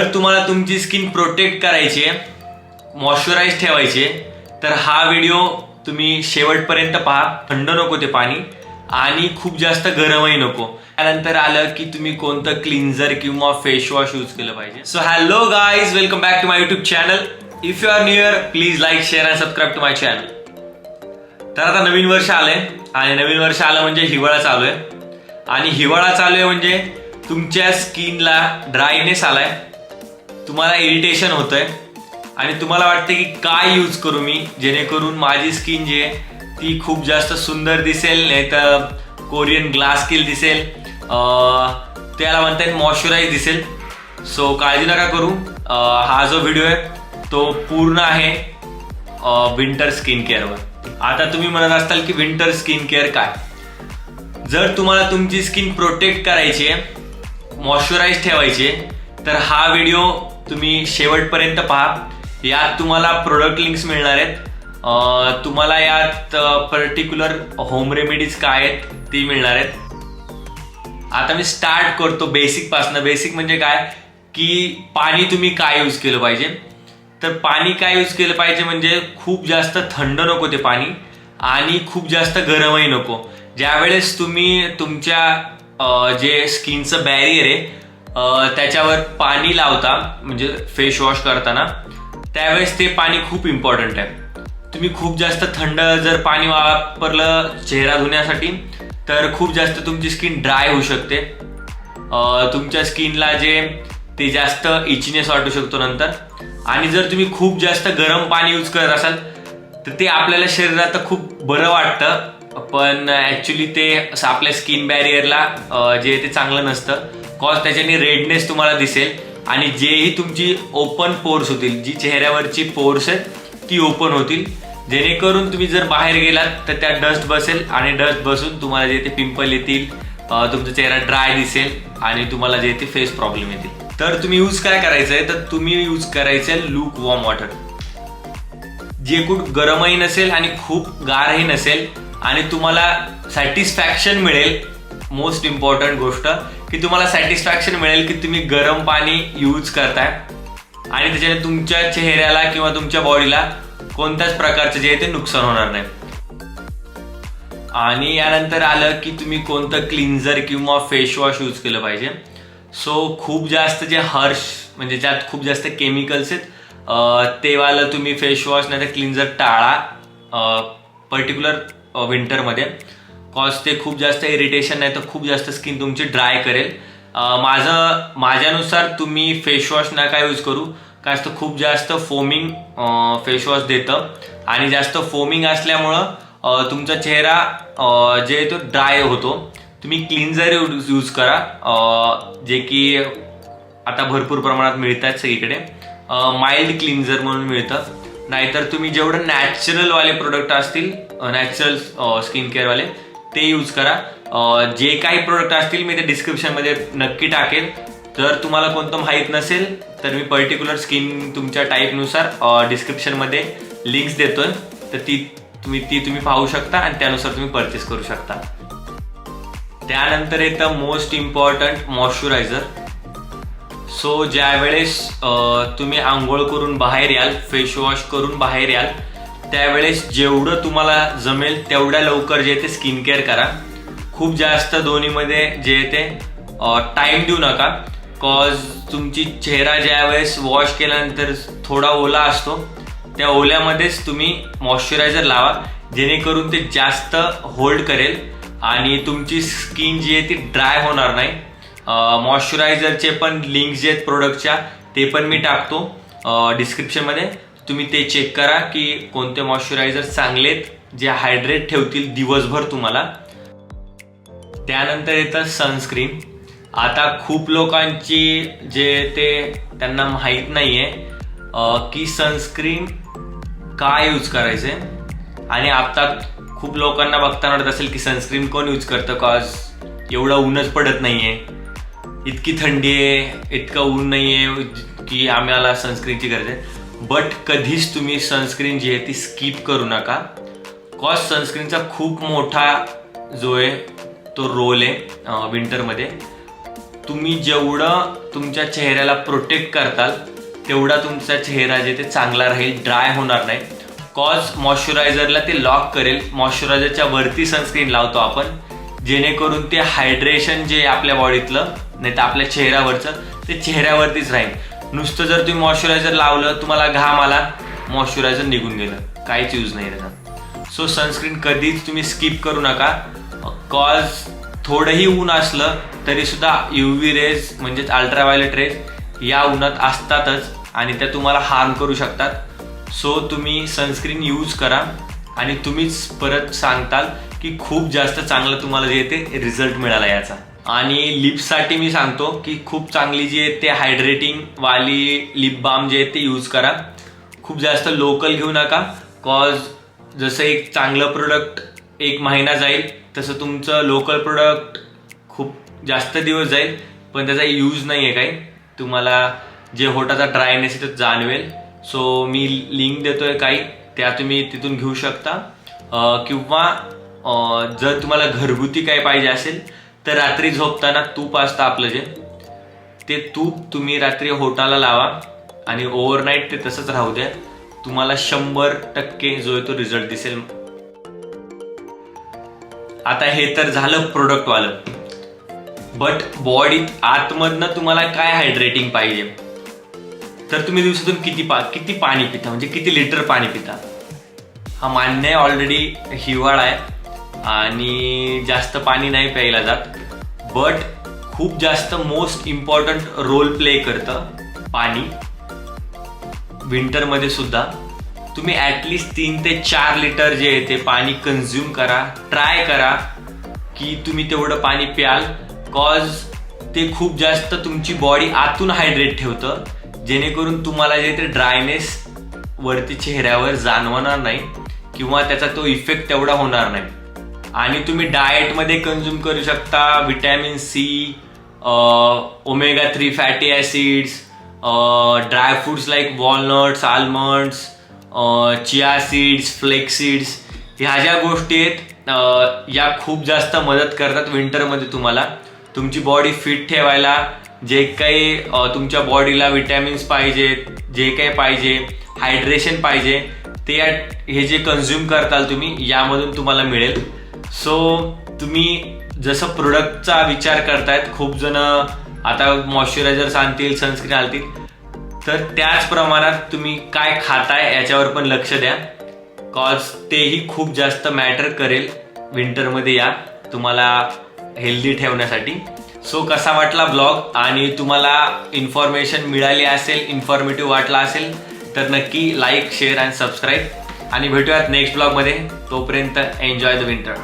जर तुम्हाला तुमची स्किन प्रोटेक्ट करायची आहे, मॉइश्चराइज ठेवायची आहे, तर हा व्हिडिओ तुम्ही शेवटपर्यंत पहा. थंड नको ते पाणी आणि खूप जास्त गरमही नको. त्यानंतर आलं की तुम्ही कोणतं क्लिन्झर किंवा फेस वॉश यूज केलं पाहिजे. So hello guys, welcome back to my YouTube channel. If you are newer, please like, share and subscribe to my channel. तर आता नवीन वर्ष आलंय आणि नवीन वर्ष आलं म्हणजे हिवाळा चालू आहे. आणि हिवाळा चालू आहे म्हणजे तुमच्या स्किनला ड्रायनेस आलाय, तुम्हाला इरिटेशन होतंय आणि तुम्हाला वाटतं की काय यूज करू मी जेणेकरून माझी स्किन जी आहे ती खूप जास्त सुंदर दिसेल, नाही तर कोरियन ग्लास स्किन दिसेल, त्याला म्हणता येईल मॉइश्चराइज दिसेल. सो काळजी नका करू. हा जो व्हिडिओ आहे तो पूर्ण आहे विंटर स्किन केअरवर. आता तुम्ही म्हणत असताल की विंटर स्किन केअर काय. जर तुम्हाला तुमची स्किन प्रोटेक्ट करायची आहे, मॉइश्चराइज ठेवायची आहे, तर हा व्हिडिओ तुम्ही शेवटपर्यंत पहा. यात तुम्हाला प्रोडक्ट लिंक्स मिळणार आहेत. तुम्हाला यात पर्टिक्युलर होम रेमेडीज काय आहेत ती मिळणार आहेत. आता मी स्टार्ट करतो बेसिक पासून. बेसिक म्हणजे काय की पाणी तुम्ही काय यूज केलं पाहिजे. तर पाणी काय यूज केलं पाहिजे म्हणजे खूप जास्त थंड नको ते पाणी आणि खूप जास्त गरमही नको. ज्यावेळेस तुम्ही तुमच्या जे स्किनचं बॅरियर आहे त्याच्यावर पाणी लावता म्हणजे फेस वॉश करताना, त्यावेळेस ते पाणी खूप इम्पॉर्टंट आहे. तुम्ही खूप जास्त थंड जर पाणी वापरलं चेहरा धुण्यासाठी तर खूप जास्त तुमची स्किन ड्राय होऊ शकते. तुमच्या स्किनला जे ते जास्त इचनेस वाटू शकतो नंतर. आणि जर तुम्ही खूप जास्त गरम पाणी यूज करत असाल तर ते आपल्याला शरीरात खूप बरं वाटतं, पण ऍक्च्युली ते आपल्या स्किन बॅरियरला जे ते चांगलं नसतं. कॉज त्याच्याने रेडनेस तुम्हाला दिसेल आणि जेही तुमची ओपन पोर्स होतील, जी चेहऱ्यावरची पोर्स आहेत ती ओपन होतील, जेणेकरून तुम्ही जर बाहेर गेलात तर त्यात डस्ट बसेल आणि डस्ट बसून तुम्हाला जे ते पिंपल येतील, तुमचा चेहरा ड्राय दिसेल आणि तुम्हाला जे ते फेस प्रॉब्लेम येतील. तर तुम्ही यूज काय करायचंय, तर तुम्ही यूज करायचंय लूक वॉर्म वॉटर, जे खूप गरमही नसेल आणि खूप गारही नसेल आणि तुम्हाला सॅटिस्फॅक्शन मिळेल. मोस्ट इम्पॉर्टंट गोष्ट की तुम्हाला सॅटिस्फॅक्शन मिळेल की तुम्ही गरम पाणी यूज करताय आणि त्याच्याने तुमच्या चेहऱ्याला किंवा तुमच्या बॉडीला कोणत्याच प्रकारचं जे आहे ते नुकसान होणार नाही. आणि यानंतर आलं की तुम्ही कोणतं क्लिन्झर किंवा फेस वॉश यूज केलं पाहिजे. सो खूप जास्त जे हर्ष म्हणजे ज्यात खूप जास्त केमिकल्स आहेत ते वालं तुम्ही फेस वॉश नाही तर क्लिन्झर टाळा पर्टिक्युलर विंटरमध्ये. कॉज ते खूप जास्त इरिटेशन नाही तर खूप जास्त स्किन तुमची ड्राय करेल. माझ्यानुसार तुम्ही फेस वॉश नका यूज करू, काय असतं खूप जास्त फोमिंग फेस वॉश देतं आणि जास्त फोमिंग असल्यामुळं तुमचा चेहरा जे तो ड्राय होतो. तुम्ही क्लिन्झर यूज करा, जे की आता भरपूर प्रमाणात मिळतात सगळीकडे. माइल्ड क्लिन्झर म्हणून मिळतं. नाहीतर तुम्ही जेवढं नॅचरलवाले प्रोडक्ट असतील, नॅचरल स्किन केअरवाले ते यूज करा. जे काही प्रोडक्ट असतील मी ते डिस्क्रिप्शनमध्ये नक्की टाकेल. जर तुम्हाला कोणतं माहीत नसेल तर मी पर्टिक्युलर स्किन तुमच्या टाईपनुसार डिस्क्रिप्शनमध्ये लिंक्स देतोय, तर ती तुम्ही पाहू शकता आणि त्यानुसार तुम्ही परचेस करू शकता. त्यानंतर येतं मोस्ट इम्पॉर्टंट मॉइश्चरायझर. सो ज्या वेळेस तुम्ही आंघोळ करून बाहेर याल, फेस वॉश करून बाहेर याल, त्यावेळेस जेवढं तुम्हाला जमेल तेवढ्या लवकर जे ते स्किन केअर करा. खूप जास्त दोन्हीमध्ये जे ते टाइम देऊ नका. कॉज तुमची चेहरा ज्या वेळेस वॉश केल्यानंतर थोडा ओला असतो, त्या ओल्यामध्येच तुम्ही मॉइश्चरायझर लावा, जेणेकरून ते जास्त होल्ड करेल आणि तुमची स्किन जी आहे ती ड्राय होणार नाही. मॉइश्चरायझरचे पण लिंक्स जे आहेत प्रोडक्टच्या ते पण मी टाकतो डिस्क्रिप्शनमध्ये. तुम्ही ते चेक करा की कोणते मॉइश्चरायझर चांगलेत जे हायड्रेट ठेवतील दिवसभर तुम्हाला. त्यानंतर येतं सनस्क्रीन. आता खूप लोकांची जे ते त्यांना माहीत नाहीये की सनस्क्रीन काय यूज करायचंय. आणि आता खूप लोकांना बघताना वाटत असेल की सनस्क्रीन कोण यूज करतं, कॉज एवढं ऊनच पडत नाहीये, इतकी थंडी आहे, इतकं ऊन नाहीये की आम्हाला सनस्क्रीनची गरज आहे. बट कधीच तुम्ही सनस्क्रीन जी आहे ती स्किप करू नका. कॉज सनस्क्रीनचा खूप मोठा जो आहे तो रोल आहे विंटरमध्ये. तुम्ही जेवढं तुमच्या चेहऱ्याला प्रोटेक्ट करताल तेवढा तुमचा चेहरा जे ते चांगला राहील, ड्राय होणार नाही. कॉज मॉइश्चरायझरला ते लॉक करेल. मॉइश्चरायझरच्या वरती सनस्क्रीन लावतो आपण, जेणेकरून ते हायड्रेशन जे आपल्या बॉडीतलं नाही तर आपल्या चेहऱ्यावरचं ते चेहऱ्यावरतीच राहील. नुसतं जर तुम्ही मॉइश्चरायझर लावलं, तुम्हाला घाम आला, मॉइश्चरायझर निघून गेलं, काहीच यूज नाही त्याचा. सो सनस्क्रीन कधीच तुम्ही स्किप करू नका. कॉज थोडंही ऊन असलं तरी सुद्धा UV रेज म्हणजेच अल्ट्राव्हायोलेट रेज या उन्हात असतातच आणि त्या तुम्हाला हार्म करू शकतात. सो तुम्ही सनस्क्रीन यूज करा आणि तुम्हीच परत सांगताल की खूप जास्त चांगलं तुम्हाला जे ते रिझल्ट मिळाला याचा. आणि लिप्ससाठी मी सांगतो की खूप चांगली जी आहे ते हायड्रेटिंग वाली लिप बाम जे आहे ते यूज करा. खूप जास्त लोकल घेऊ नका. कॉज जसं एक चांगलं प्रोडक्ट 1 महिना जाईल तसं तुमचं लोकल प्रोडक्ट खूप जास्त दिवस जाईल पण त्याचा यूज नाही आहे काही. तुम्हाला जे होटाचा ड्रायनेस आहे तो जाणवेल. सो मी लिंक देतोय काही, त्या तुम्ही तिथून घेऊ शकता. किंवा जर तुम्हाला घरगुती काय पाहिजे असेल तर रात्री झोपताना तूप असतं आपलं जे, ते तूप तुम्ही रात्री होटाला लावा आणि ओव्हरनाईट ते तसंच राहू द्या. तुम्हाला 100% जो आहे तो रिझल्ट दिसेल. आता हे तर झालं प्रोडक्टवालं. बट बॉडीत आतमधनं तुम्हाला काय हायड्रेटिंग पाहिजे, तर तुम्ही दिवसातून किती पाणी पिता, म्हणजे किती लिटर पाणी पिता. हा मान्य आहे, ऑलरेडी हिवाळा आहे आणि जास्त पाणी नाही प्यायला जात. बट खूप जास्त मोस्ट इम्पॉर्टंट रोल प्ले करतं पाणी. विंटरमध्ये सुद्धा तुम्ही ॲटलिस्ट 3 ते 4 लिटर जे आहे ते पाणी कन्झ्युम करा. ट्राय करा की तुम्ही तेवढं पाणी प्याल. कॉज ते खूप जास्त तुमची बॉडी आतून हायड्रेट ठेवतं, जेणेकरून तुम्हाला जे ते ड्रायनेस वरती चेहऱ्यावर जाणवणार नाही किंवा त्याचा तो इफेक्ट तेवढा होणार नाही. आणि तुम्ही डाएटमध्ये कन्झ्युम करू शकता vitamin C, omega-3 fatty acids, dry fruits like walnuts, almonds, chia seeds, flax seeds. ह्या ज्या गोष्टी आहेत या खूप जास्त मदत करतात विंटरमध्ये तुम्हाला तुमची बॉडी फिट ठेवायला. जे काही तुमच्या बॉडीला विटॅमिन्स पाहिजेत, जे काही पाहिजे, हायड्रेशन पाहिजे, ते हे जे कन्झ्युम करताल तुम्ही यामधून तुम्हाला मिळेल. सो तुम्ही जसं प्रोडक्टचा विचार करतायत, खूप जण आता मॉइश्चरायझर आणतील, सनस्क्रीन आणतील, तर त्याच प्रमाणात तुम्ही काय खाताय याच्यावर पण लक्ष द्या. कॉज तेही खूप जास्त मॅटर करेल विंटरमध्ये या तुम्हाला हेल्दी ठेवण्यासाठी. सो कसा वाटला ब्लॉग आणि तुम्हाला इन्फॉर्मेशन मिळाली असेल, इन्फॉर्मेटिव्ह वाटला असेल तर नक्की लाईक, शेअर आणि सबस्क्राईब. आणि भेटूयात नेक्स्ट ब्लॉगमध्ये. तोपर्यंत एन्जॉय द विंटर.